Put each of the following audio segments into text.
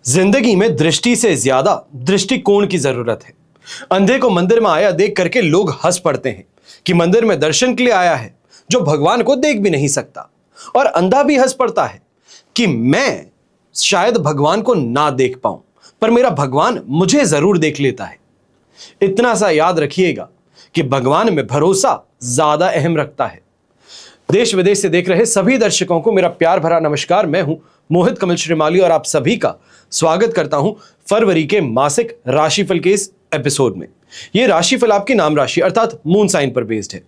जिंदगी में दृष्टि से ज्यादा दृष्टिकोण की जरूरत है। अंधे को मंदिर में आया देख करके लोग हंस पड़ते हैं कि मंदिर में दर्शन के लिए आया है जो भगवान को देख भी नहीं सकता, और अंधा भी हंस पड़ता है कि मैं शायद भगवान को ना देख पाऊं पर मेरा भगवान मुझे जरूर देख लेता है। इतना सा याद रखिएगा कि भगवान में भरोसा ज्यादा अहम रखता है। देश विदेश से देख रहे सभी दर्शकों को मेरा प्यार भरा नमस्कार। मैं हूं मोहित कमल श्रीमाली और आप सभी का स्वागत करता हूं फरवरी के मासिक राशिफल के इस एपिसोड में। यह राशिफल आपकी नाम राशि अर्थात मून साइन पर बेस्ड है।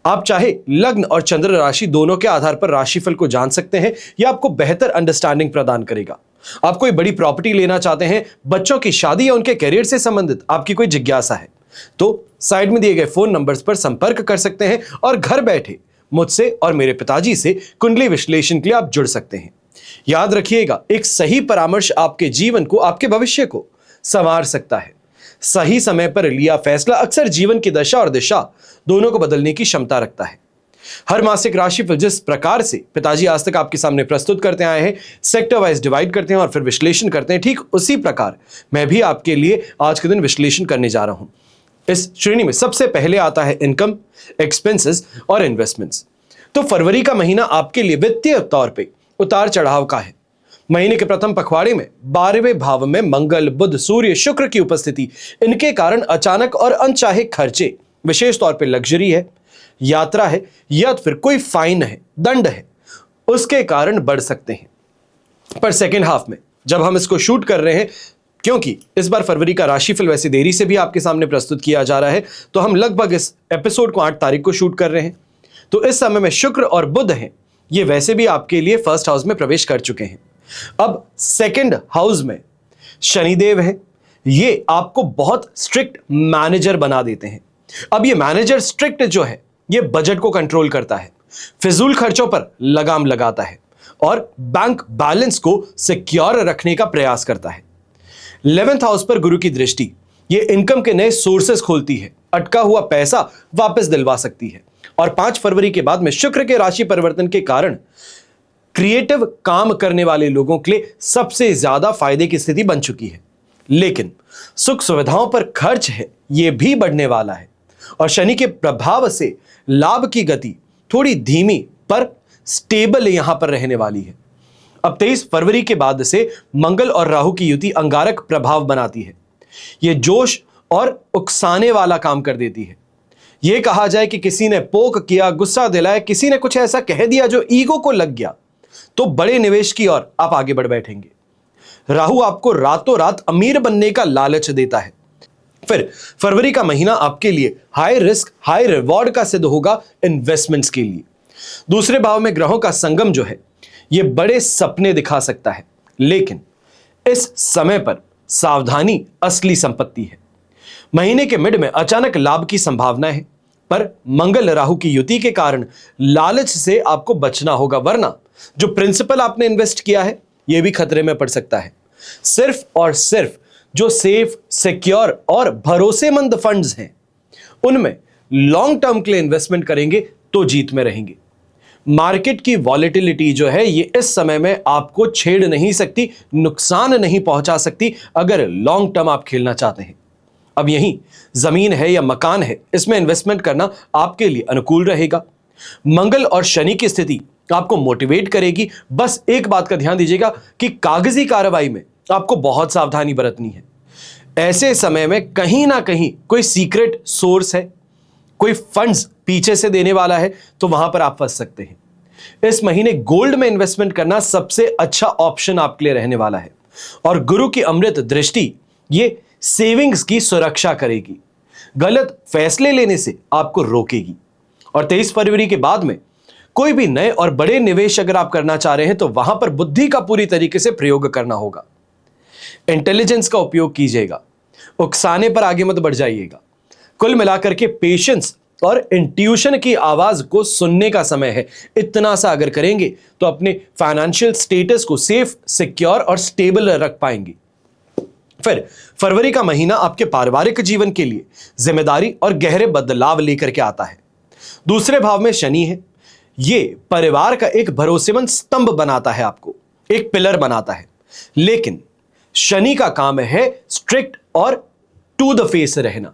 आप चाहे लग्न और चंद्र राशि दोनों के आधार पर राशिफल को जान सकते हैं। यह आपको बेहतर अंडरस्टैंडिंग प्रदान करेगा। आप कोई बड़ी प्रॉपर्टी लेना चाहते हैं, बच्चों की शादी या उनके करियर से संबंधित आपकी कोई जिज्ञासा है तो साइड में दिए गए फोन नंबर्स पर संपर्क कर सकते हैं और घर बैठे मुझसे और मेरे पिताजी से कुंडली विश्लेषण के लिए आप जुड़ सकते हैं। याद रखिएगा, एक सही परामर्श आपके जीवन को, आपके भविष्य को संवार सकता है। सही समय पर लिया फैसला अक्सर जीवन की दशा और दिशा दोनों को बदलने की क्षमता रखता है। हर मासिक राशिफल जिस प्रकार से पिताजी आज तक आपके सामने प्रस्तुत करते आए हैं, सेक्टर वाइज डिवाइड करते हैं और फिर विश्लेषण करते हैं, ठीक उसी प्रकार मैं भी आपके लिए आज के दिन विश्लेषण करने जा रहा हूं। इस श्रेणी में सबसे पहले आता है इनकम, एक्सपेंसेस और इन्वेस्टमेंट्स। तो फरवरी का महीना आपके लिए वित्तीय तौर पे उतार चढ़ाव का है। महीने के प्रथम पखवाड़े में 12वें भाव में मंगल, बुध, सूर्य, शुक्र की उपस्थिति, इनके कारण अचानक और अनचाहे खर्चे, विशेष तौर पे लग्जरी है, यात्रा है या फिर कोई फाइन है, दंड है, उसके कारण बढ़ सकते हैं। पर सेकेंड हाफ में जब हम इसको शूट कर रहे हैं, क्योंकि इस बार फरवरी का राशिफल वैसे देरी से भी आपके सामने प्रस्तुत किया जा रहा है, तो हम लगभग इस एपिसोड को 8 तारीख को शूट कर रहे हैं। तो इस समय में शुक्र और बुध हैं, ये वैसे भी आपके लिए फर्स्ट हाउस में प्रवेश कर चुके हैं। अब सेकंड हाउस में शनिदेव है, ये आपको बहुत स्ट्रिक्ट मैनेजर बना देते हैं। अब ये मैनेजर स्ट्रिक्ट जो है, ये बजट को कंट्रोल करता है, फिजूल खर्चों पर लगाम लगाता है और बैंक बैलेंस को सिक्योर रखने का प्रयास करता है। 11th हाउस पर गुरु की दृष्टि, ये इनकम के नए सोर्सेस खोलती है, अटका हुआ पैसा वापस दिलवा सकती है। और 5 फरवरी के बाद में शुक्र के राशि परिवर्तन के कारण क्रिएटिव काम करने वाले लोगों के लिए सबसे ज्यादा फायदे की स्थिति बन चुकी है। लेकिन सुख सुविधाओं पर खर्च है, यह भी बढ़ने वाला है और शनि के प्रभाव से लाभ की गति थोड़ी धीमी पर स्टेबल यहां पर रहने वाली है। अब 23 फरवरी के बाद से मंगल और राहु की युति अंगारक प्रभाव बनाती है। यह जोश और उकसाने वाला काम कर देती है। यह कहा जाए कि किसी ने पोक किया, गुस्सा दिलाया, किसी ने कुछ ऐसा कह दिया जो ईगो को लग गया, तो बड़े निवेश की ओर आप आगे बढ़ बैठेंगे। राहु आपको रातों रात अमीर बनने का लालच देता है। फिर फरवरी का महीना आपके लिए हाई रिस्क हाई रिवॉर्ड का सिद्ध होगा इन्वेस्टमेंट्स के लिए। दूसरे भाव में ग्रहों का संगम जो है, यह बड़े सपने दिखा सकता है, लेकिन इस समय पर सावधानी असली संपत्ति है। महीने के मिड में अचानक लाभ की संभावना है, पर मंगल राहु की युति के कारण लालच से आपको बचना होगा, वरना जो प्रिंसिपल आपने इन्वेस्ट किया है यह भी खतरे में पड़ सकता है। सिर्फ और सिर्फ जो सेफ, सिक्योर और भरोसेमंद फंड्स हैं, उनमें लॉन्ग टर्म के लिए इन्वेस्टमेंट करेंगे तो जीत में रहेंगे। मार्केट की वॉलेटिलिटी जो है, ये इस समय में आपको छेड़ नहीं सकती, नुकसान नहीं पहुंचा सकती अगर लॉन्ग टर्म आप खेलना चाहते हैं। अब यहीं जमीन है या मकान है, इसमें इन्वेस्टमेंट करना आपके लिए अनुकूल रहेगा। मंगल और शनि की स्थिति आपको मोटिवेट करेगी। बस एक बात का ध्यान दीजिएगा कि कागजी कार्रवाई में आपको बहुत सावधानी बरतनी है। ऐसे समय में कहीं ना कहीं कोई सीक्रेट सोर्स है, कोई फंड्स पीछे से देने वाला है, तो वहां पर आप फंस सकते हैं। इस महीने गोल्ड में इन्वेस्टमेंट करना सबसे अच्छा ऑप्शन आपके लिए रहने वाला है और गुरु की अमृत दृष्टि ये सेविंग्स की सुरक्षा करेगी, गलत फैसले लेने से आपको रोकेगी। और 23 फरवरी के बाद में कोई भी नए और बड़े निवेश अगर आप करना चाह रहे हैं तो वहां पर बुद्धि का पूरी तरीके से प्रयोग करना होगा, इंटेलिजेंस का उपयोग कीजिएगा, उकसाने पर आगे मत बढ़ जाइएगा। कुल मिलाकर के पेशेंस और इंट्यूशन की आवाज को सुनने का समय है। इतना सा अगर करेंगे तो अपने फाइनेंशियल स्टेटस को सेफ, सिक्योर और स्टेबल रख पाएंगे। फिर फरवरी का महीना आपके पारिवारिक जीवन के लिए जिम्मेदारी और गहरे बदलाव लेकर के आता है। दूसरे भाव में शनि है, यह परिवार का एक भरोसेमंद स्तंभ बनाता है, आपको एक पिलर बनाता है। लेकिन शनि का काम है स्ट्रिक्ट और टू द फेस रहना,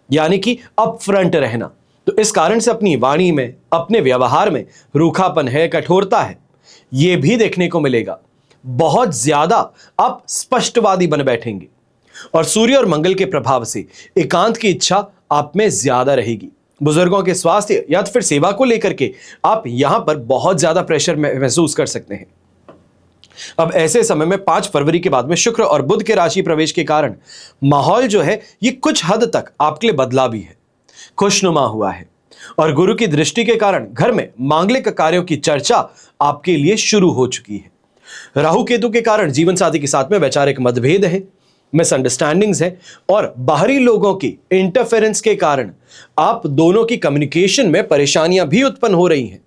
यानी कि अप फ्रंट रहना। तो इस कारण से अपनी वाणी में, अपने व्यवहार में रूखापन है, कठोरता है, यह भी देखने को मिलेगा। बहुत ज्यादा आप स्पष्टवादी बन बैठेंगे और सूर्य और मंगल के प्रभाव से एकांत की इच्छा आप में ज्यादा रहेगी। बुजुर्गों के स्वास्थ्य या तो फिर सेवा को लेकर के आप यहां पर बहुत ज्यादा प्रेशर महसूस कर सकते हैं। अब ऐसे समय में 5 फरवरी के बाद में शुक्र और बुध के राशि प्रवेश के कारण माहौल जो है ये कुछ हद तक आपके लिए बदला भी है, खुशनुमा हुआ है। और गुरु की दृष्टि के कारण घर में मांगलिक कार्यों की चर्चा आपके लिए शुरू हो चुकी है। राहु केतु के कारण जीवन साथी के साथ में वैचारिक मतभेद है, मिसअंडरस्टैंडिंग्स है और बाहरी लोगों की इंटरफेरेंस के कारण आप दोनों की कम्युनिकेशन में परेशानियां भी उत्पन्न हो रही हैं।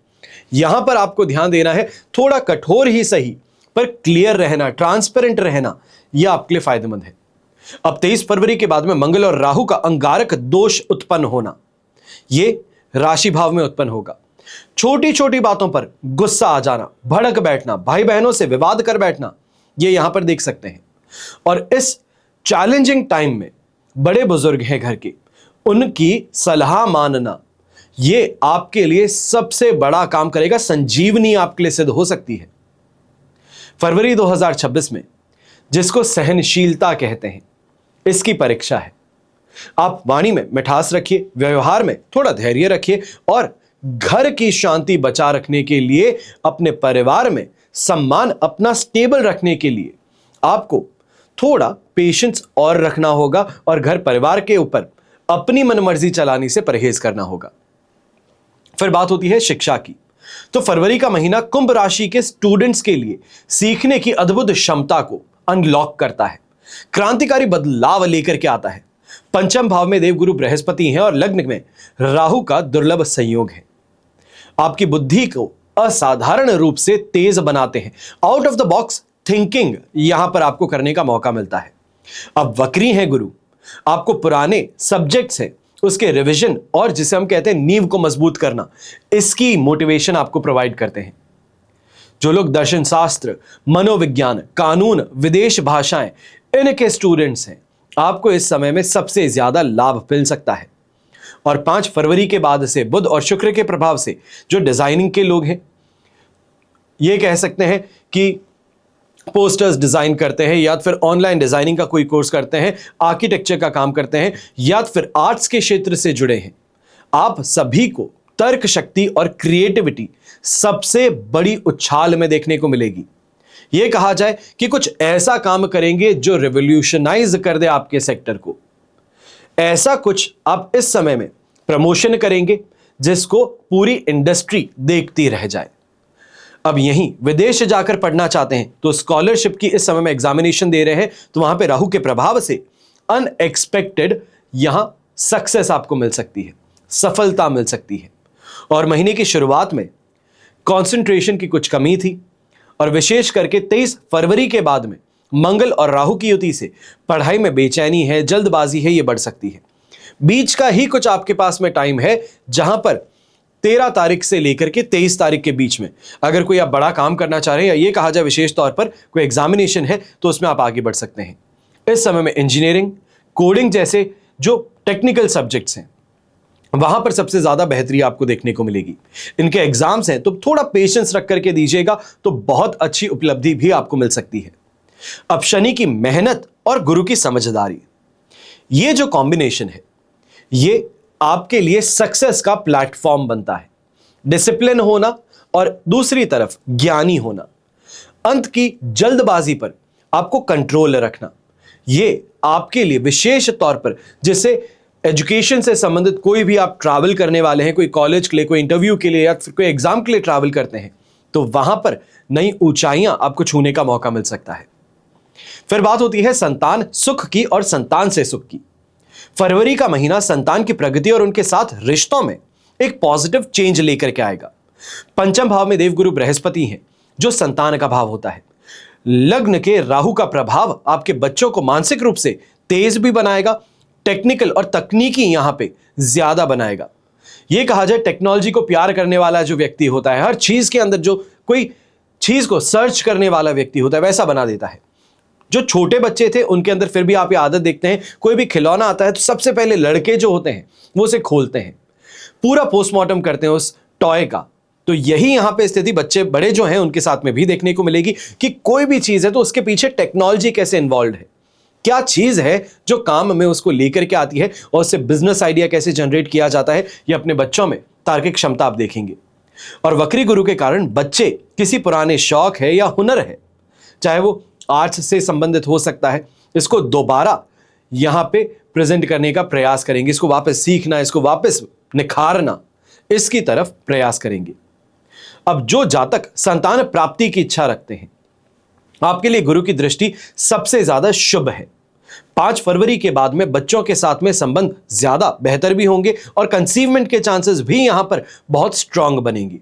यहां पर आपको ध्यान देना है, थोड़ा कठोर ही सही पर क्लियर रहना, ट्रांसपेरेंट रहना, यह आपके लिए फायदेमंद है। अब 23 फरवरी के बाद में मंगल और राहु का अंगारक दोष उत्पन्न होना, यह राशि भाव में उत्पन्न होगा। छोटी छोटी बातों पर गुस्सा आ जाना, भड़क बैठना, भाई बहनों से विवाद कर बैठना, यह यहां पर देख सकते हैं। और इस चैलेंजिंग टाइम में बड़े बुजुर्ग हैं घर के, उनकी सलाह मानना यह आपके लिए सबसे बड़ा काम करेगा, संजीवनी आपके लिए सिद्ध हो सकती है। फरवरी 2026 में जिसको सहनशीलता कहते हैं, इसकी परीक्षा है। आप वाणी में मिठास रखिए, व्यवहार में थोड़ा धैर्य रखिए और घर की शांति बचा रखने के लिए, अपने परिवार में सम्मान अपना स्टेबल रखने के लिए आपको थोड़ा पेशेंस और रखना होगा और घर परिवार के ऊपर अपनी मनमर्जी चलाने से परहेज करना होगा। फिर बात होती है शिक्षा की। तो फरवरी का महीना कुंभ राशि के स्टूडेंट्स के लिए सीखने की अद्भुत क्षमता को अनलॉक करता है, क्रांतिकारी बदलाव लेकर के आता है। पंचम भाव में देवगुरु बृहस्पति हैं और लग्न में राहु का दुर्लभ संयोग है। आपकी बुद्धि को असाधारण रूप से तेज बनाते हैं। Out of the box thinking यहां पर आपको करने का मौका मिलता है। अब वक्री हैं गुरु, आपको पुराने सब्जेक्ट्स हैं उसके रिवीजन और जिसे हम कहते हैं नींव को मजबूत करना, इसकी मोटिवेशन आपको प्रोवाइड करते हैं। जो लोग दर्शन शास्त्र, मनोविज्ञान, कानून, विदेश भाषाएं, इनके स्टूडेंट्स हैं, आपको इस समय में सबसे ज्यादा लाभ मिल सकता है। और 5 फरवरी के बाद से बुध और शुक्र के प्रभाव से जो डिजाइनिंग के लोग हैं, ये कह सकते हैं कि पोस्टर्स डिजाइन करते हैं या फिर ऑनलाइन डिजाइनिंग का कोई कोर्स करते हैं, आर्किटेक्चर का काम करते हैं या फिर आर्ट्स के क्षेत्र से जुड़े हैं, आप सभी को तर्क शक्ति और क्रिएटिविटी सबसे बड़ी उछाल में देखने को मिलेगी। यह कहा जाए कि कुछ ऐसा काम करेंगे जो रिवॉल्यूशनाइज कर दे आपके सेक्टर को। ऐसा कुछ आप इस समय में प्रमोशन करेंगे जिसको पूरी इंडस्ट्री देखती रह जाए। अब यहीं विदेश जाकर पढ़ना चाहते हैं तो स्कॉलरशिप की इस समय में एग्जामिनेशन दे रहे हैं, तो वहां पे राहु के प्रभाव से अनएक्सपेक्टेड यहां सक्सेस आपको मिल सकती है, सफलता मिल सकती है। और महीने की शुरुआत में कंसंट्रेशन की कुछ कमी थी और विशेष करके 23 फरवरी के बाद में मंगल और राहु की युति से पढ़ाई में बेचैनी है, जल्दबाजी है, ये बढ़ सकती है। बीच का ही कुछ आपके पास में टाइम है जहां पर 13 तारीख से लेकर के 23 तारीख के बीच में अगर कोई आप बड़ा काम करना चाह रहे हैं या ये कहा जाए विशेष तौर पर कोई एग्जामिनेशन है तो उसमें आप आगे बढ़ सकते हैं। इस समय में इंजीनियरिंग, कोडिंग जैसे जो टेक्निकल सब्जेक्ट्स हैं वहां पर सबसे ज्यादा बेहतरी आपको देखने को मिलेगी। इनके एग्जाम्स हैं तो थोड़ा पेशेंस रख करके दीजिएगा तो बहुत अच्छी उपलब्धि भी आपको मिल सकती है। अब शनि की मेहनत और गुरु की समझदारी, ये जो कॉम्बिनेशन है ये आपके लिए सक्सेस का प्लेटफॉर्म बनता है। डिसिप्लिन होना और दूसरी तरफ ज्ञानी होना, अंत की जल्दबाजी पर आपको कंट्रोल रखना, ये आपके लिए विशेष तौर पर जैसे एजुकेशन से संबंधित कोई भी आप ट्रैवल करने वाले हैं, कोई कॉलेज के लिए, कोई इंटरव्यू के लिए या फिर कोई एग्जाम के लिए ट्रैवल करते हैं तो वहां पर नई ऊंचाइयां आपको छूने का मौका मिल सकता है। फिर बात होती है संतान सुख की और संतान से सुख की। फरवरी का महीना संतान की प्रगति और उनके साथ रिश्तों में एक पॉजिटिव चेंज लेकर के आएगा। पंचम भाव में देवगुरु बृहस्पति हैं जो संतान का भाव होता है। लग्न के राहु का प्रभाव आपके बच्चों को मानसिक रूप से तेज भी बनाएगा, टेक्निकल और तकनीकी यहां पे ज्यादा बनाएगा। यह कहा जाए टेक्नोलॉजी को प्यार करने वाला जो व्यक्ति होता है, हर चीज के अंदर जो कोई चीज को सर्च करने वाला व्यक्ति होता है वैसा बना देता है। जो छोटे बच्चे थे उनके अंदर फिर भी आप ये आदत देखते हैं, कोई भी खिलौना आता है तो सबसे पहले लड़के जो होते हैं वो उसे खोलते हैं, पूरा पोस्टमार्टम करते हैं उस टॉय का। तो यही यहां पे स्थिति बच्चे बड़े जो हैं उनके साथ में भी देखने को मिलेगी कि कोई भी चीज है तो उसके पीछे टेक्नोलॉजी कैसे इन्वॉल्व है, क्या चीज है जो काम में उसको लेकर के आती है और उससे बिजनेस आइडिया कैसे जनरेट किया जाता है। ये अपने बच्चों में तार्किक क्षमता आप देखेंगे। और वक्री गुरु के कारण बच्चे किसी पुराने शौक है या हुनर है, चाहे वो आर्ट्स से संबंधित हो सकता है, इसको दोबारा यहां पे प्रेजेंट करने का प्रयास करेंगे, इसको वापस सीखना, इसको वापस निखारना, इसकी तरफ प्रयास करेंगे। अब जो जातक संतान प्राप्ति की इच्छा रखते हैं, आपके लिए गुरु की दृष्टि सबसे ज्यादा शुभ है। 5 फरवरी के बाद में बच्चों के साथ में संबंध ज्यादा बेहतर भी होंगे और कंसीवमेंट के चांसेस भी यहां पर बहुत स्ट्रांग बनेंगे।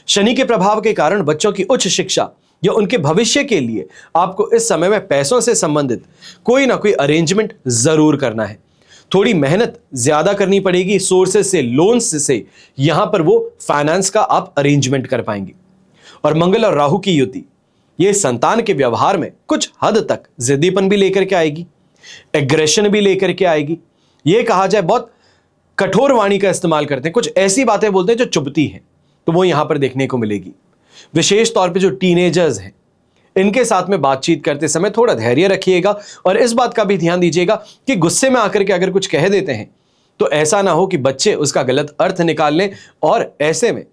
शनि के प्रभाव के कारण बच्चों की उच्च शिक्षा या उनके भविष्य के लिए आपको इस समय में पैसों से संबंधित कोई ना कोई अरेंजमेंट जरूर करना है। थोड़ी मेहनत ज्यादा करनी पड़ेगी, सोर्सेस से, लोन्स से यहां पर वो फाइनेंस का आप अरेंजमेंट कर पाएंगे। और मंगल और राहु की युति ये संतान के व्यवहार में कुछ हद तक जिद्दीपन भी लेकर के आएगी, एग्रेशन भी लेकर के आएगी। ये कहा जाए बहुत कठोर वाणी का इस्तेमाल करते हैं, कुछ ऐसी बातें बोलते हैं जो चुभती हैं, तो वो यहां पर देखने को मिलेगी। विशेष तौर पे जो टीनेजर्स हैं, इनके साथ में बातचीत करते समय थोड़ा धैर्य रखिएगा और इस बात का भी ध्यान दीजिएगा कि गुस्से में आकर के अगर कुछ कह देते हैं तो ऐसा ना हो कि बच्चे उसका गलत अर्थ निकाल लें और ऐसे में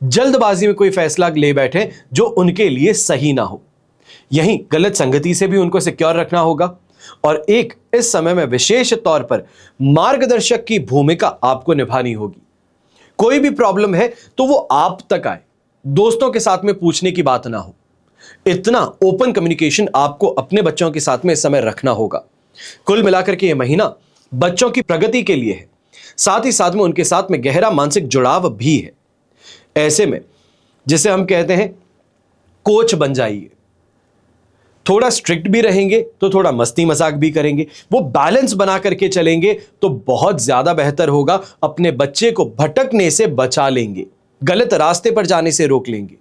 जल्दबाजी में कोई फैसला ले बैठे जो उनके लिए सही ना हो। यहीं गलत संगति से भी उनको सिक्योर रखना होगा। और एक इस समय में विशेष तौर पर मार्गदर्शक की भूमिका आपको निभानी होगी। कोई भी प्रॉब्लम है तो वो आप तक आए, दोस्तों के साथ में पूछने की बात ना हो। इतना ओपन कम्युनिकेशन आपको अपने बच्चों के साथ में इस समय रखना होगा। कुल मिलाकर के यह महीना बच्चों की प्रगति के लिए है, साथ ही साथ में उनके साथ में गहरा मानसिक जुड़ाव भी है। ऐसे में जिसे हम कहते हैं कोच बन जाइए, थोड़ा स्ट्रिक्ट भी रहेंगे तो थोड़ा मस्ती मजाक भी करेंगे, वो बैलेंस बना करके चलेंगे तो बहुत ज्यादा बेहतर होगा। अपने बच्चे को भटकने से बचा लेंगे, गलत रास्ते पर जाने से रोक लेंगे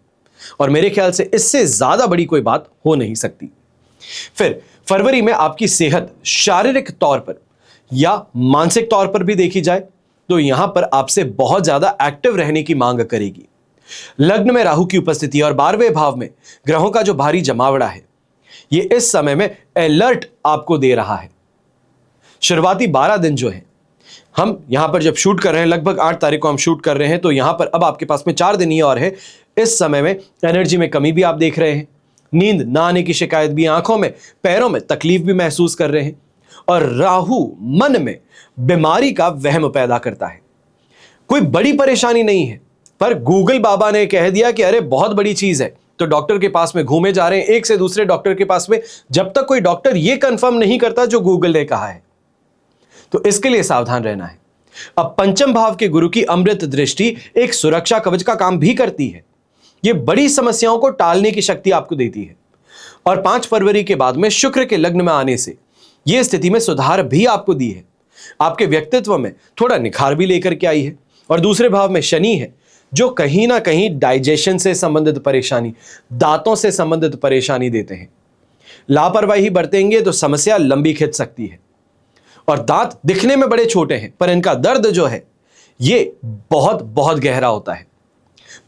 और मेरे ख्याल से इससे ज्यादा बड़ी कोई बात हो नहीं सकती। फिर फरवरी में आपकी सेहत शारीरिक तौर पर या मानसिक तौर पर भी देखी जाए तो यहां पर आपसे बहुत ज्यादा एक्टिव रहने की मांग करेगी। लग्न में राहु की उपस्थिति और 12वें भाव में ग्रहों का जो भारी जमावड़ा है, ये इस समय में अलर्ट आपको दे रहा है। शुरुआती 12 दिन जो है, हम यहां पर जब शूट कर रहे हैं, लगभग 8 तारीख को हम शूट कर रहे हैं, तो यहां पर अब आपके पास में 4 दिन ही और है। इस समय में एनर्जी में कमी भी आप देख रहे हैं, नींद ना आने की शिकायत भी, आंखों में पैरों में तकलीफ भी महसूस कर रहे हैं और राहु मन में बीमारी का वहम पैदा करता है। कोई बड़ी परेशानी नहीं है, पर गूगल बाबा ने कह दिया कि अरे बहुत बड़ी चीज है, तो डॉक्टर के पास में घूमे जा रहे हैं, एक से दूसरे डॉक्टर के पास में, जब तक कोई डॉक्टर यह कंफर्म नहीं करता जो गूगल ने कहा है। तो इसके लिए सावधान रहना है। अब पंचम भाव के गुरु की अमृत दृष्टि एक सुरक्षा कवच का काम भी करती है। यह बड़ी समस्याओं को टालने की शक्ति आपको देती है और 5 फरवरी के बाद में शुक्र के लग्न में आने से यह स्थिति में सुधार भी आपको दी है। आपके व्यक्तित्व में थोड़ा निखार भी लेकर के आई है। और दूसरे भाव में शनि है जो कहीं ना कहीं डाइजेशन से संबंधित परेशानी, दांतों से संबंधित परेशानी देते हैं। लापरवाही बरतेंगे तो समस्या लंबी खिंच सकती है। और दांत दिखने में बड़े छोटे हैं पर इनका दर्द जो है ये बहुत बहुत गहरा होता है।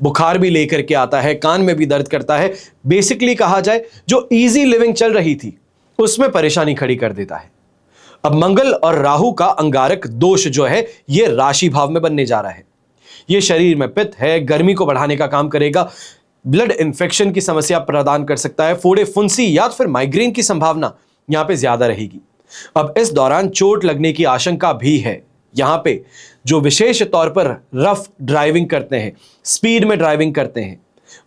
बुखार भी लेकर के आता है, कान में भी दर्द करता है। बेसिकली कहा जाए जो इजी लिविंग चल रही थी उसमें परेशानी खड़ी कर देता है। अब मंगल और राहु का अंगारक दोष जो है ये राशि भाव में बनने जा रहा है। ये शरीर में पित्त है, गर्मी को बढ़ाने का काम करेगा, ब्लड इंफेक्शन की समस्या प्रदान कर सकता है, फोड़े फुंसी या फिर माइग्रेन की संभावना यहां पे ज्यादा रहेगी। अब इस दौरान चोट लगने की आशंका भी है। यहां पे जो विशेष तौर पर रफ ड्राइविंग करते हैं, स्पीड में ड्राइविंग करते हैं,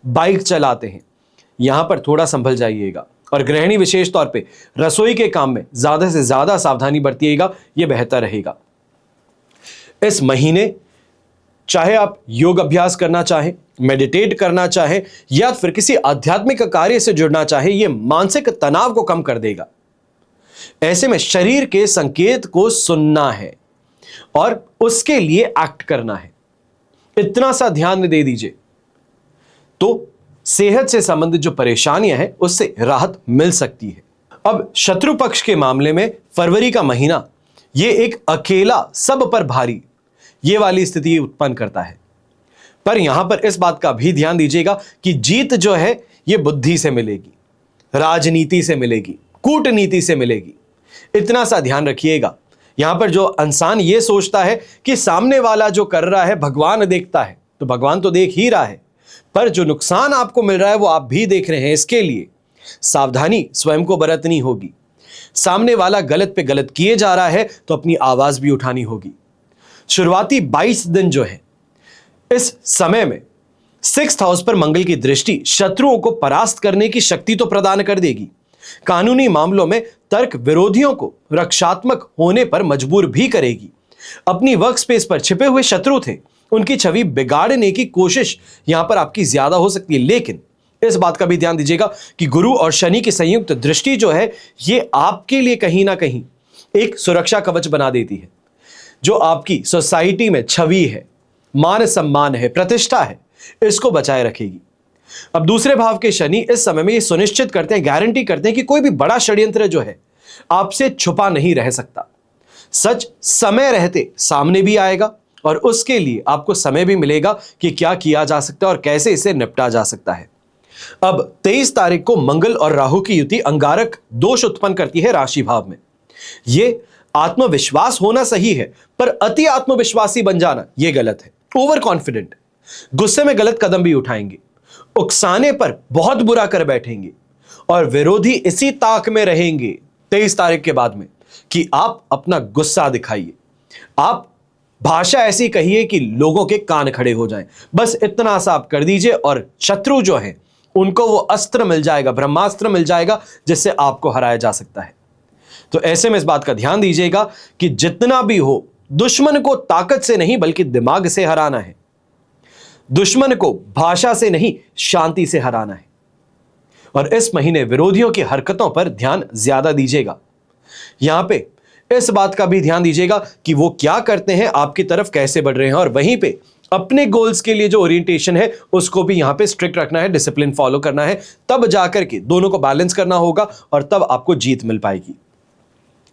बाइक चलाते हैं, यहां पर थोड़ा संभल जाइएगा। और गृहिणी विशेष तौर पे रसोई के काम में ज्यादा से ज्यादा सावधानी बरतिएगा, यह बेहतर रहेगा। इस महीने चाहे आप योग अभ्यास करना चाहें, मेडिटेट करना चाहें या फिर किसी आध्यात्मिक कार्य से जुड़ना चाहें, यह मानसिक तनाव को कम कर देगा। ऐसे में शरीर के संकेत को सुनना है और उसके लिए एक्ट करना है। इतना सा ध्यान दे दीजिए तो सेहत से संबंधित जो परेशानियां हैं उससे राहत मिल सकती है। अब शत्रु पक्ष के मामले में फरवरी का महीना ये एक अकेला सब पर भारी ये वाली स्थिति उत्पन्न करता है। पर यहां पर इस बात का भी ध्यान दीजिएगा कि जीत जो है ये बुद्धि से मिलेगी, राजनीति से मिलेगी, कूटनीति से मिलेगी। इतना सा ध्यान रखिएगा। यहां पर जो इंसान ये सोचता है कि सामने वाला जो कर रहा है भगवान देखता है, तो भगवान तो देख ही रहा है, पर जो नुकसान आपको मिल रहा है वो आप भी देख रहे हैं। इसके लिए सावधानी स्वयं को बरतनी होगी। सामने वाला गलत पे गलत किए जा रहा है तो अपनी आवाज भी उठानी होगी। शुरुआती 22 दिन जो है, इस समय में 6th हाउस पर मंगल की दृष्टि शत्रुओं को परास्त करने की शक्ति तो प्रदान कर देगी, कानूनी मामलों में तर्क विरोधियों को रक्षात्मक होने पर मजबूर भी करेगी। अपनी वर्क स्पेस पर छिपे हुए शत्रु थे, उनकी छवि बिगाड़ने की कोशिश यहां पर आपकी ज्यादा हो सकती है। लेकिन इस बात का भी ध्यान दीजिएगा कि गुरु और शनि की संयुक्त दृष्टि जो है ये आपके लिए कहीं ना कहीं एक सुरक्षा कवच बना देती है। जो आपकी सोसाइटी में छवि है, मान सम्मान है, प्रतिष्ठा है, इसको बचाए रखेगी। अब दूसरे भाव के शनि इस समय में ये सुनिश्चित करते हैं, गारंटी करते हैं कि कोई भी बड़ा षड्यंत्र जो है आपसे छुपा नहीं रह सकता। सच समय रहते सामने भी आएगा और उसके लिए आपको समय भी मिलेगा कि क्या किया जा सकता है और कैसे इसे निपटा जा सकता है। अब 23 तारीख को मंगल और राहु की युति अंगारक दोष उत्पन्न करती है राशि भाव में। यह आत्मविश्वास होना सही है, पर अति आत्मविश्वासी बन जाना यह गलत है। ओवर कॉन्फिडेंट, गुस्से में गलत कदम भी उठाएंगे, उकसाने पर बहुत बुरा कर बैठेंगे और विरोधी इसी ताक में रहेंगे 23 तारीख के बाद में कि आप अपना गुस्सा दिखाइए, आप भाषा ऐसी कहिए कि लोगों के कान खड़े हो जाएं। बस इतना सा आप कर दीजिए और शत्रु जो है उनको वो अस्त्र मिल जाएगा, ब्रह्मास्त्र मिल जाएगा जिससे आपको हराया जा सकता है। तो ऐसे में इस बात का ध्यान दीजिएगा कि जितना भी हो दुश्मन को ताकत से नहीं बल्कि दिमाग से हराना है, दुश्मन को भाषा से नहीं शांति से हराना है। और इस महीने विरोधियों की हरकतों पर ध्यान ज्यादा दीजिएगा। यहां पे इस बात का भी ध्यान दीजिएगा कि वो क्या करते हैं, आपकी तरफ कैसे बढ़ रहे हैं, और वहीं पे अपने गोल्स के लिए जो ओरिएंटेशन है उसको भी यहां पे स्ट्रिक्ट रखना है, डिसिप्लिन फॉलो करना है। तब जाकर के दोनों को बैलेंस करना होगा और तब आपको जीत मिल पाएगी।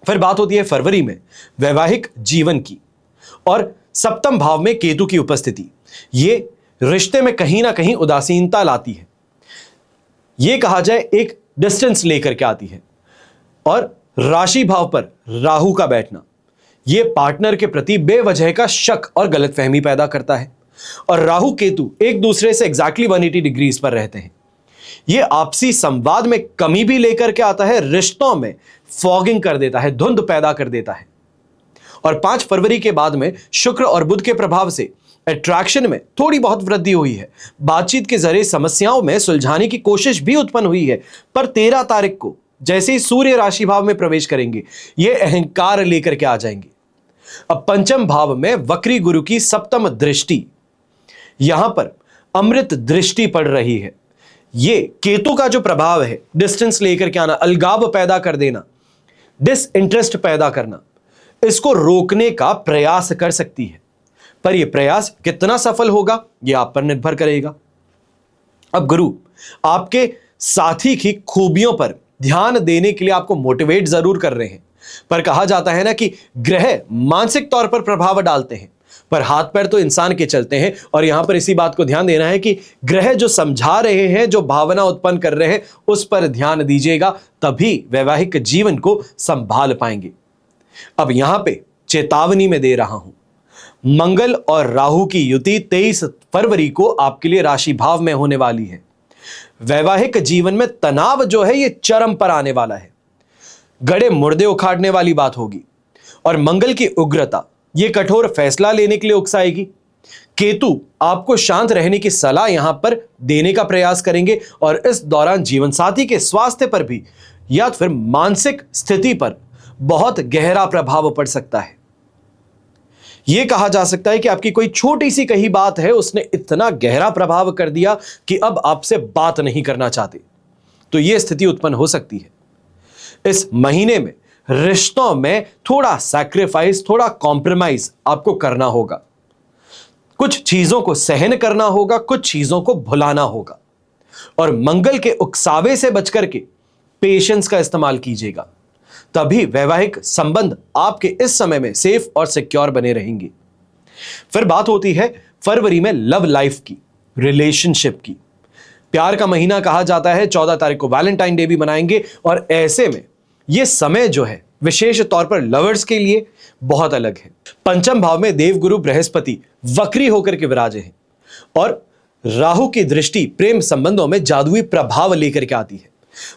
फिर बात होती है फरवरी में वैवाहिक जीवन की, और सप्तम भाव में केतु की उपस्थिति ये रिश्ते में कहीं ना कहीं उदासीनता लाती है। यह कहा जाए एक डिस्टेंस लेकर के आती है। और राशि भाव पर राहु का बैठना यह पार्टनर के प्रति बेवजह का शक और गलतफहमी पैदा करता है। और राहु केतु एक दूसरे से एग्जैक्टली 180 डिग्रीज पर रहते हैं। यह आपसी संवाद में कमी भी लेकर के आता है, रिश्तों में फॉगिंग कर देता है, धुंध पैदा कर देता है। और 5 फरवरी के बाद में शुक्र और बुध के प्रभाव से अट्रैक्शन में थोड़ी बहुत वृद्धि हुई है। बातचीत के जरिए समस्याओं में सुलझाने की कोशिश भी उत्पन्न हुई है। पर 13 तारीख को जैसे ही सूर्य राशि भाव में प्रवेश करेंगे ये अहंकार लेकर के आ जाएंगे। अब पंचम भाव में वक्री गुरु की सप्तम दृष्टि, यहां पर अमृत दृष्टि पड़ रही है। ये केतु का जो प्रभाव है, डिस्टेंस लेकर के आना, अलगाव पैदा कर देना, डिसइंटरेस्ट पैदा करना, इसको रोकने का प्रयास कर सकती है। पर यह प्रयास कितना सफल होगा यह आप पर निर्भर करेगा। अब गुरु आपके साथी की खूबियों पर ध्यान देने के लिए आपको मोटिवेट जरूर कर रहे हैं, पर कहा जाता है ना कि ग्रह मानसिक तौर पर प्रभाव डालते हैं पर हाथ पैर तो इंसान के चलते हैं। और यहां पर इसी बात को ध्यान देना है कि ग्रह जो समझा रहे हैं, जो भावना उत्पन्न कर रहे हैं, उस पर ध्यान दीजिएगा, तभी वैवाहिक जीवन को संभाल पाएंगे। अब यहां पे चेतावनी में दे रहा हूं, मंगल और राहु की युति 23 फरवरी को आपके लिए राशि भाव में होने वाली है। वैवाहिक जीवन में तनाव जो है ये चरम पर आने वाला है, गड़े मुर्दे उखाड़ने वाली बात होगी। और मंगल की उग्रता ये कठोर फैसला लेने के लिए उकसाएगी। केतु आपको शांत रहने की सलाह यहां पर देने का प्रयास करेंगे और इस दौरान जीवन साथी के स्वास्थ्य पर भी या फिर मानसिक स्थिति पर बहुत गहरा प्रभाव पड़ सकता है। यह कहा जा सकता है कि आपकी कोई छोटी सी कही बात है, उसने इतना गहरा प्रभाव कर दिया कि अब आपसे बात नहीं करना चाहते, तो यह स्थिति उत्पन्न हो सकती है। इस महीने में रिश्तों में थोड़ा सैक्रिफाइस, थोड़ा कॉम्प्रोमाइज आपको करना होगा। कुछ चीजों को सहन करना होगा, कुछ चीजों को भुलाना होगा। और मंगल के उकसावे से बचकर के पेशेंस का इस्तेमाल कीजिएगा, तभी वैवाहिक संबंध आपके इस समय में सेफ और सिक्योर बने रहेंगे। फिर बात होती है फरवरी में लव लाइफ की, रिलेशनशिप की। प्यार का महीना कहा जाता है। 14 तारीख को वैलेंटाइन डे भी मनाएंगे और ऐसे में यह समय जो है विशेष तौर पर लवर्स के लिए बहुत अलग है। पंचम भाव में देवगुरु बृहस्पति वक्री होकर के विराजे हैं और राहु की दृष्टि प्रेम संबंधों में जादुई प्रभाव लेकर के आती है।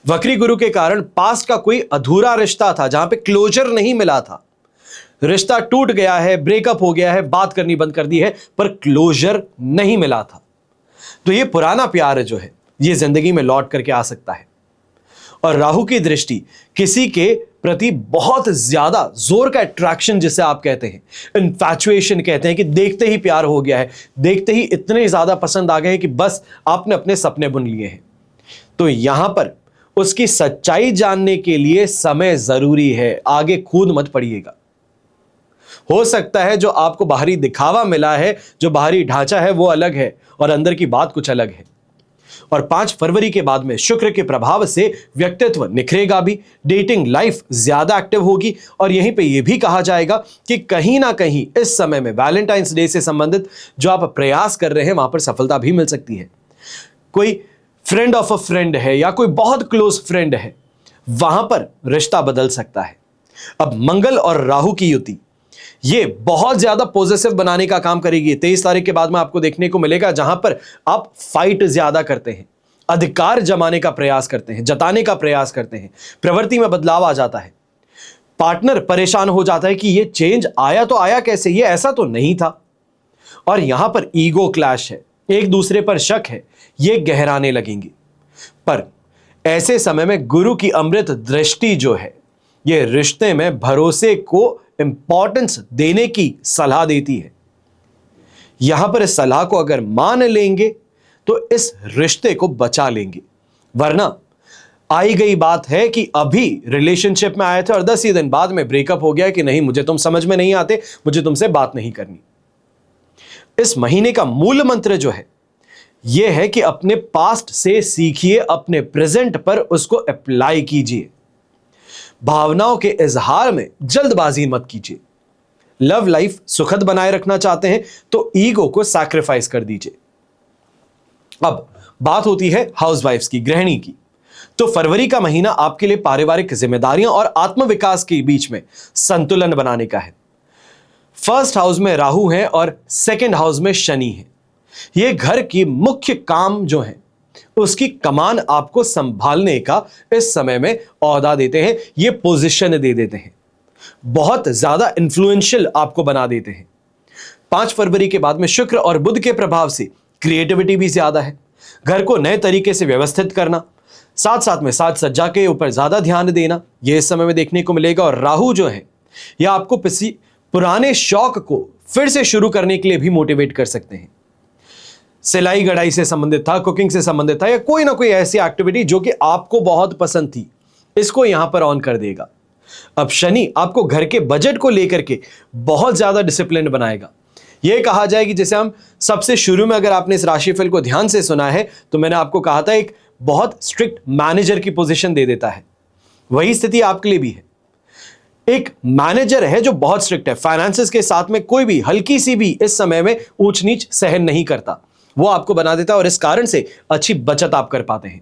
वक्री गुरु के कारण पास्ट का कोई अधूरा रिश्ता था, जहां पे क्लोजर नहीं मिला था, रिश्ता टूट गया है, ब्रेकअप हो गया है, बात करनी बंद कर दी है, पर क्लोजर नहीं मिला था, तो ये पुराना प्यार जो है ये जिंदगी में लौट करके आ सकता है। और राहु की दृष्टि किसी के प्रति बहुत ज्यादा जोर का अट्रैक्शन, जिसे आप कहते हैं इन्फैचुएशन कहते हैं, कि देखते ही प्यार हो गया है, देखते ही इतने ज्यादा पसंद आ गए हैं कि बस आपने अपने सपने बुन लिए हैं। तो यहां पर उसकी सच्चाई जानने के लिए समय जरूरी है, आगे कूद मत पड़िएगा। हो सकता है जो आपको बाहरी दिखावा मिला है, जो बाहरी ढांचा है वो अलग है और अंदर की बात कुछ अलग है। और 5 फरवरी के बाद में शुक्र के प्रभाव से व्यक्तित्व निखरेगा भी, डेटिंग लाइफ ज्यादा एक्टिव होगी और यहीं पे ये भी कहा जाएगा कि कहीं ना कहीं इस समय में वैलेंटाइंस डे से संबंधित जो आप प्रयास कर रहे हैं वहां पर सफलता भी मिल सकती है। कोई फ्रेंड ऑफ अ फ्रेंड है या कोई बहुत क्लोज फ्रेंड है, वहां पर रिश्ता बदल सकता है। अब मंगल और राहु की युति ये बहुत ज्यादा पॉजिटिव बनाने का काम करेगी। 23 तारीख के बाद में आपको देखने को मिलेगा जहां पर आप फाइट ज्यादा करते हैं, अधिकार जमाने का प्रयास करते हैं, जताने का प्रयास करते हैं, प्रवृत्ति में बदलाव आ जाता है। पार्टनर परेशान हो जाता है कि ये चेंज आया तो आया कैसे, ये ऐसा तो नहीं था। और यहां पर ईगो क्लैश है, एक दूसरे पर शक है, ये गहराने लगेंगे। पर ऐसे समय में गुरु की अमृत दृष्टि जो है ये रिश्ते में भरोसे को इंपॉर्टेंस देने की सलाह देती है। यहां पर इस सलाह को अगर मान लेंगे तो इस रिश्ते को बचा लेंगे, वरना आई गई बात है कि अभी रिलेशनशिप में आए थे और 10 ही दिन बाद में ब्रेकअप हो गया कि नहीं मुझे तुम समझ में नहीं आते, मुझे तुमसे बात नहीं करनी। इस महीने का मूल मंत्र जो है यह है कि अपने पास्ट से सीखिए, अपने प्रेजेंट पर उसको अप्लाई कीजिए। भावनाओं के इजहार में जल्दबाजी मत कीजिए। लव लाइफ सुखद बनाए रखना चाहते हैं तो ईगो को सैक्रिफाइस कर दीजिए। अब बात होती है हाउसवाइफ्स की, गृहिणी की। तो फरवरी का महीना आपके लिए पारिवारिक जिम्मेदारियों और आत्मविकास के बीच में संतुलन बनाने का है। फर्स्ट हाउस में राहु है और सेकंड हाउस में शनि है। यह घर की मुख्य काम जो है उसकी कमान आपको संभालने का इस समय में ओहदा देते हैं, ये पोजीशन दे देते हैं, बहुत ज्यादा इंफ्लुएंशियल आपको बना देते हैं। 5 फरवरी के बाद में शुक्र और बुध के प्रभाव से क्रिएटिविटी भी ज्यादा है। घर को नए तरीके से व्यवस्थित करना, साथ साथ में साज सज्जा के ऊपर ज्यादा ध्यान देना, यह इस समय में देखने को मिलेगा। और राहु जो है यह आपको किसी पुराने शौक को फिर से शुरू करने के लिए भी मोटिवेट कर सकते हैं। सिलाई कढ़ाई से संबंधित था, कुकिंग से संबंधित था, या कोई ना कोई ऐसी एक्टिविटी जो कि आपको बहुत पसंद थी, इसको यहां पर ऑन कर देगा। अब शनि आपको घर के बजट को लेकर के बहुत ज्यादा डिसिप्लिन बनाएगा। यह कहा जाए कि जैसे हम सबसे शुरू में अगर आपने इस राशिफल को ध्यान से सुना है तो मैंने आपको कहा था एक बहुत स्ट्रिक्ट मैनेजर की पोजीशन दे देता है, वही स्थिति आपके लिए भी है। एक मैनेजर है जो बहुत स्ट्रिक्ट है, फाइनेंसेस के साथ में कोई भी हल्की सी भी इस समय में ऊंच नीच सहन नहीं करता, वो आपको बना देता है और इस कारण से अच्छी बचत आप कर पाते हैं।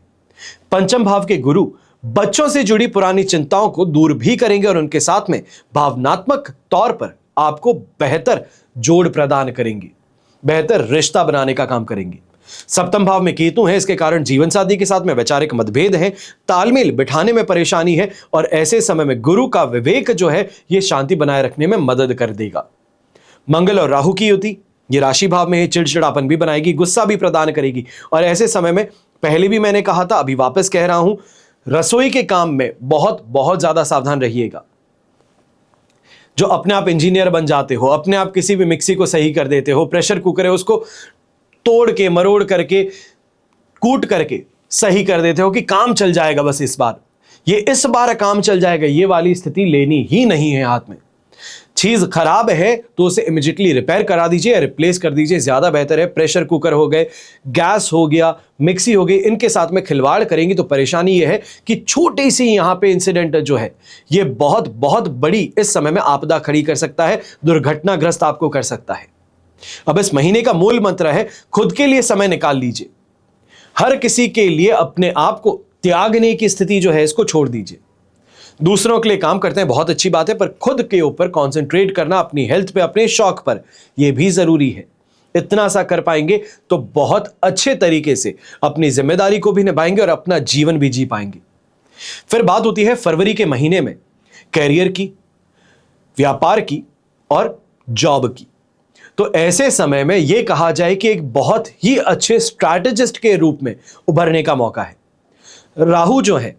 पंचम भाव के गुरु बच्चों से जुड़ी पुरानी चिंताओं को दूर भी करेंगे और उनके साथ में भावनात्मक तौर पर आपको बेहतर जोड़ प्रदान करेंगे, बेहतर रिश्ता बनाने का काम करेंगे। सप्तम भाव में केतु है, इसके कारण जीवन साथी के साथ में वैचारिक मतभेद है, तालमेल बिठाने में परेशानी है और ऐसे समय में गुरु का विवेक जो है यह शांति बनाए रखने में मदद कर देगा। मंगल और राहु की युति ये राशि भाव में चिड़चिड़ापन भी बनाएगी, गुस्सा भी प्रदान करेगी और ऐसे समय में पहले भी मैंने कहा था, अभी वापस कह रहा हूं, रसोई के काम में बहुत बहुत ज्यादा सावधान रहिएगा। जो अपने आप इंजीनियर बन जाते हो, अपने आप किसी भी मिक्सी को सही कर देते हो, प्रेशर कुकर है उसको तोड़ के मरोड़ करके कूट करके सही कर देते हो कि काम चल जाएगा, बस इस बार काम चल जाएगा, ये वाली स्थिति लेनी ही नहीं है हाथ में। चीज खराब है तो उसे इमिडिएटली रिपेयर करा दीजिए या रिप्लेस कर दीजिए, ज्यादा बेहतर है। प्रेशर कुकर हो गए, गैस हो गया, मिक्सी हो गई, इनके साथ में खिलवाड़ करेंगी तो परेशानी यह है कि छोटी सी यहां पे इंसिडेंट जो है ये बहुत बहुत बड़ी इस समय में आपदा खड़ी कर सकता है, दुर्घटनाग्रस्त आपको कर सकता है। अब इस महीने का मूल मंत्र है, खुद के लिए समय निकाल लीजिए। हर किसी के लिए अपने आप को त्यागने की स्थिति जो है इसको छोड़ दीजिए। दूसरों के लिए काम करते हैं, बहुत अच्छी बात है, पर खुद के ऊपर कंसंट्रेट करना, अपनी हेल्थ पे, अपने शौक पर, यह भी जरूरी है। इतना सा कर पाएंगे तो बहुत अच्छे तरीके से अपनी जिम्मेदारी को भी निभाएंगे और अपना जीवन भी जी पाएंगे। फिर बात होती है फरवरी के महीने में कैरियर की, व्यापार की और जॉब की। तो ऐसे समय में यह कहा जाए कि एक बहुत ही अच्छे स्ट्रैटेजिस्ट के रूप में उभरने का मौका है। राहु जो है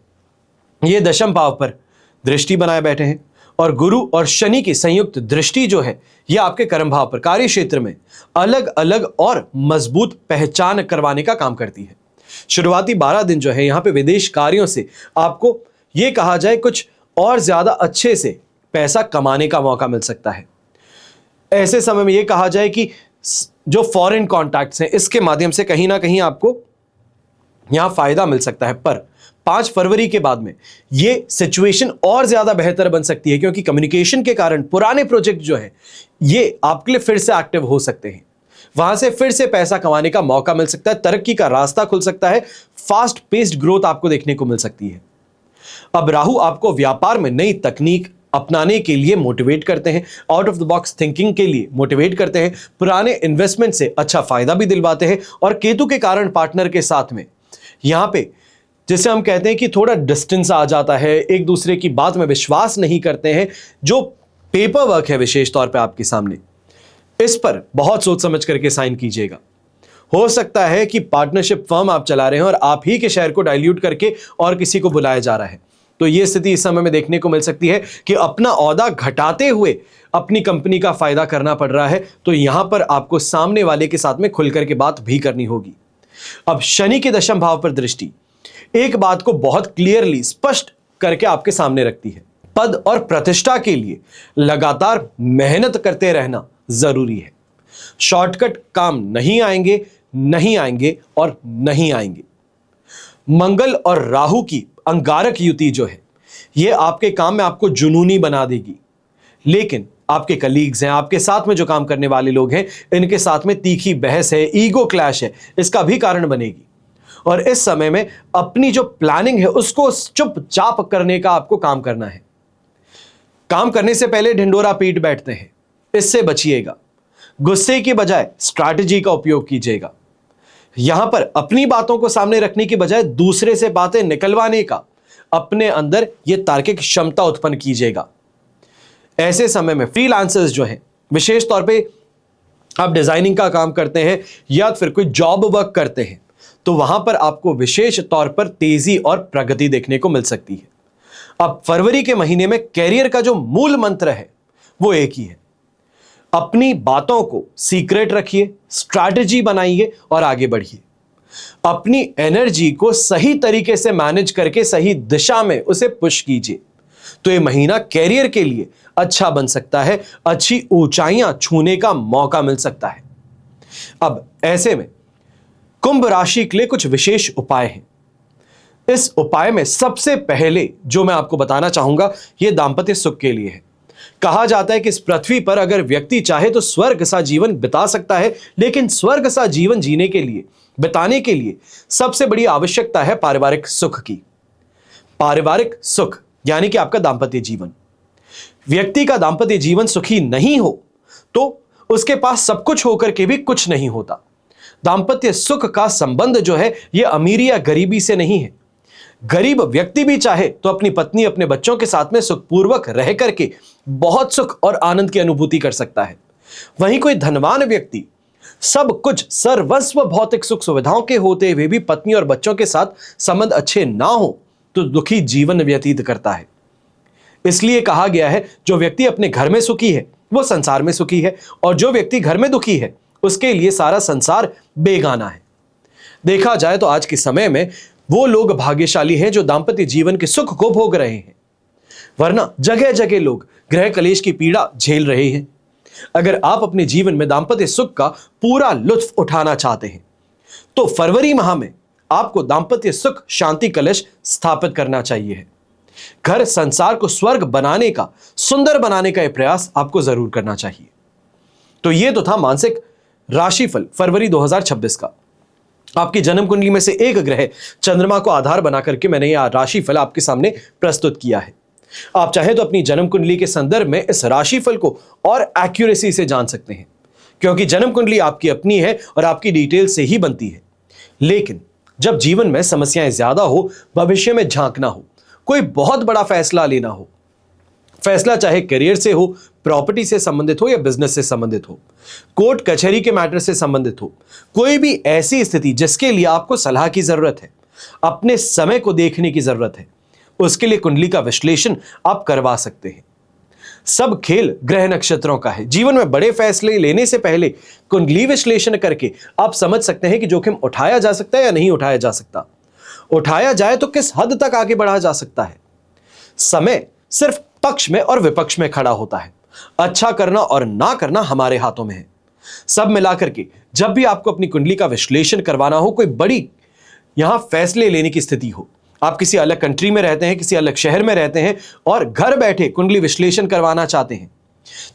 ये दशम भाव पर दृष्टि बनाए बैठे हैं और गुरु और शनि की संयुक्त दृष्टि जो है यह आपके कर्म भाव पर कार्य क्षेत्र में अलग अलग और मजबूत पहचान करवाने का काम करती है। शुरुआती 12 दिन जो है यहां पे विदेश कार्यों से आपको यह कहा जाए कुछ और ज्यादा अच्छे से पैसा कमाने का मौका मिल सकता है। ऐसे समय में यह कहा जाए कि जो फॉरेन कॉन्टैक्ट्स हैं इसके माध्यम से कहीं ना कहीं आपको यहां फायदा मिल सकता है। पर 5 फरवरी के बाद में यह सिचुएशन और ज्यादा बेहतर बन सकती है, क्योंकि कम्युनिकेशन के कारण पुराने प्रोजेक्ट जो है ये आपके लिए फिर से एक्टिव हो सकते हैं। वहां से फिर से पैसा कमाने का मौका मिल सकता है, तरक्की का रास्ता खुल सकता है, फास्ट पेस्ड ग्रोथ आपको देखने को मिल सकती है। अब राहु आपको व्यापार में नई तकनीक अपनाने के लिए मोटिवेट करते हैं, out of the box thinking के लिए मोटिवेट करते हैं, पुराने इन्वेस्टमेंट से अच्छा फायदा भी दिलवाते हैं। और केतु के कारण पार्टनर के साथ में यहां पे जिसे हम कहते हैं कि थोड़ा डिस्टेंस आ जाता है, एक दूसरे की बात में विश्वास नहीं करते हैं, जो पेपर वर्क है विशेष तौर पे आपके सामने, इस पर बहुत सोच समझ करके साइन कीजिएगा। हो सकता है कि पार्टनरशिप फर्म आप चला रहे हैं और आप ही के शेयर को डाइल्यूट करके और किसी को बुलाया जा रहा है, तो यह स्थिति इस समय में देखने को मिल सकती है कि अपना औहदा घटाते हुए अपनी कंपनी का फायदा करना पड़ रहा है। तो यहां पर आपको सामने वाले के साथ में खुलकर के बात भी करनी होगी। अब शनि के दशम भाव पर दृष्टि एक बात को बहुत क्लियरली स्पष्ट करके आपके सामने रखती है, पद और प्रतिष्ठा के लिए लगातार मेहनत करते रहना जरूरी है। शॉर्टकट काम नहीं आएंगे, नहीं आएंगे और नहीं आएंगे। मंगल और राहु की अंगारक युति जो है यह आपके काम में आपको जुनूनी बना देगी, लेकिन आपके कलीग्स हैं, आपके साथ में जो काम करने वाले लोग हैं, इनके साथ में तीखी बहस है, ईगो क्लैश है, इसका भी कारण बनेगी। और इस समय में अपनी जो प्लानिंग है उसको चुपचाप करने का आपको काम करना है। काम करने से पहले ढिंडोरा पीट बैठते हैं, इससे बचिएगा। गुस्से की बजाय स्ट्रैटेजी का उपयोग कीजिएगा। यहां पर अपनी बातों को सामने रखने की बजाय दूसरे से बातें निकलवाने का अपने अंदर यह तार्किक क्षमता उत्पन्न कीजिएगा। ऐसे समय में फ्रीलांसर्स जो हैं, विशेष तौर पे आप डिजाइनिंग का काम करते हैं या फिर कोई जॉब वर्क करते हैं, तो वहां पर आपको विशेष तौर पर तेजी और प्रगति देखने को मिल सकती है। अब फरवरी के महीने में कैरियर का जो मूल मंत्र है वो एक ही है, अपनी बातों को सीक्रेट रखिए, स्ट्रैटेजी बनाइए और आगे बढ़िए। अपनी एनर्जी को सही तरीके से मैनेज करके सही दिशा में उसे पुश कीजिए, तो यह महीना कैरियर के लिए अच्छा बन सकता है, अच्छी ऊंचाइयां छूने का मौका मिल सकता है। अब ऐसे में कुंभ राशि के लिए कुछ विशेष उपाय हैं। इस उपाय में सबसे पहले जो मैं आपको बताना चाहूंगा यह दांपत्य सुख के लिए है। कहा जाता है कि इस पृथ्वी पर अगर व्यक्ति चाहे तो स्वर्ग सा जीवन बिता सकता है, लेकिन स्वर्ग सा जीवन जीने के लिए, बिताने के लिए सबसे बड़ी आवश्यकता है पारिवारिक सुख की। पारिवारिक सुख यानी कि आपका दांपत्य जीवन। व्यक्ति का दांपत्य जीवन सुखी नहीं हो तो उसके पास सब कुछ होकर के भी कुछ नहीं होता। दांपत्य सुख का संबंध जो है यह अमीरी या गरीबी से नहीं है। गरीब व्यक्ति भी चाहे तो अपनी पत्नी, अपने बच्चों के साथ में सुखपूर्वक रह करके बहुत सुख और आनंद की अनुभूति कर सकता है। वहीं कोई धनवान व्यक्ति सब कुछ, सर्वस्व भौतिक सुख सुविधाओं के होते हुए भी पत्नी और बच्चों के साथ संबंध अच्छे ना हो तो दुखी जीवन व्यतीत करता है। इसलिए कहा गया है जो व्यक्ति अपने घर में सुखी है वो संसार में सुखी है, और जो व्यक्ति घर में दुखी है उसके लिए सारा संसार बेगाना है। देखा जाए तो आज के समय में वो लोग भाग्यशाली हैं जो दांपत्य जीवन के सुख को भोग रहे हैं, वरना जगह जगह लोग गृह कलेश की पीड़ा झेल रहे हैं, अगर आप अपने जीवन में दांपत्य सुख का पूरा लुत्फ उठाना चाहते हैं तो फरवरी माह में आपको दांपत्य सुख शांति कलश स्थापित करना चाहिए। घर संसार को स्वर्ग बनाने का, सुंदर बनाने का यह प्रयास आपको जरूर करना चाहिए। तो यह तो था मानसिक राशिफल फरवरी 2026 का। आपकी जन्म कुंडली में से एक ग्रह चंद्रमा को आधार बना करके मैंने यह राशिफल आपके सामने प्रस्तुत किया है। आप चाहे तो अपनी जन्म कुंडली के संदर्भ में इस राशिफल को और एक्यूरेसी से जान सकते हैं, क्योंकि जन्म कुंडली आपकी अपनी है और आपकी डिटेल से ही बनती है। लेकिन जब जीवन में समस्याएं ज्यादा हो, भविष्य में झांकना हो, कोई बहुत बड़ा फैसला लेना हो, फैसला चाहे करियर से हो, प्रॉपर्टी से संबंधित हो या बिजनेस से संबंधित हो, कोर्ट कचहरी के मैटर से संबंधित हो, कोई भी ऐसी स्थिति जिसके लिए आपको सलाह की जरूरत है, अपने समय को देखने की जरूरत है, उसके लिए कुंडली का विश्लेषण आप करवा सकते हैं। सब खेल ग्रह नक्षत्रों का है। जीवन में बड़े फैसले लेने से पहले कुंडली विश्लेषण करके आप समझ सकते हैं कि जोखिम उठाया जा सकता है या नहीं उठाया जा सकता, उठाया जाए तो किस हद तक आगे बढ़ा जा सकता है। समय सिर्फ पक्ष में और विपक्ष में खड़ा होता है, अच्छा करना और ना करना हमारे हाथों में है। सब मिलाकर के जब भी आपको अपनी कुंडली का विश्लेषण करवाना हो, कोई बड़ी यहां फैसले लेने की स्थिति हो, आप किसी अलग कंट्री में रहते हैं, किसी अलग शहर में रहते हैं और घर बैठे कुंडली विश्लेषण करवाना चाहते हैं,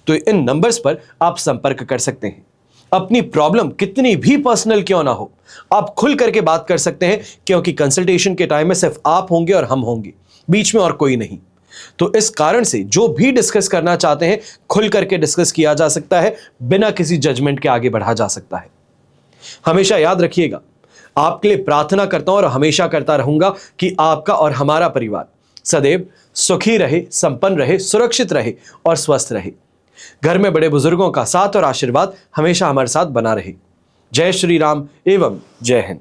तो इन नंबर्स पर आप संपर्क कर सकते हैं। अपनी प्रॉब्लम कितनी भी पर्सनल क्यों ना हो, आप खुल करके बात कर सकते हैं, क्योंकि कंसल्टेशन के टाइम में सिर्फ आप होंगे और हम होंगे, बीच में और कोई नहीं। तो इस कारण से जो भी डिस्कस करना चाहते हैं, खुल करके डिस्कस किया जा सकता है, बिना किसी जजमेंट के आगे बढ़ा जा सकता है। हमेशा याद रखिएगा, आपके लिए प्रार्थना करता हूं और हमेशा करता रहूंगा कि आपका और हमारा परिवार सदैव सुखी रहे, संपन्न रहे, सुरक्षित रहे और स्वस्थ रहे। घर में बड़े बुजुर्गों का साथ और आशीर्वाद हमेशा हमारे साथ बना रहे। जय श्री राम एवं जय हिंद।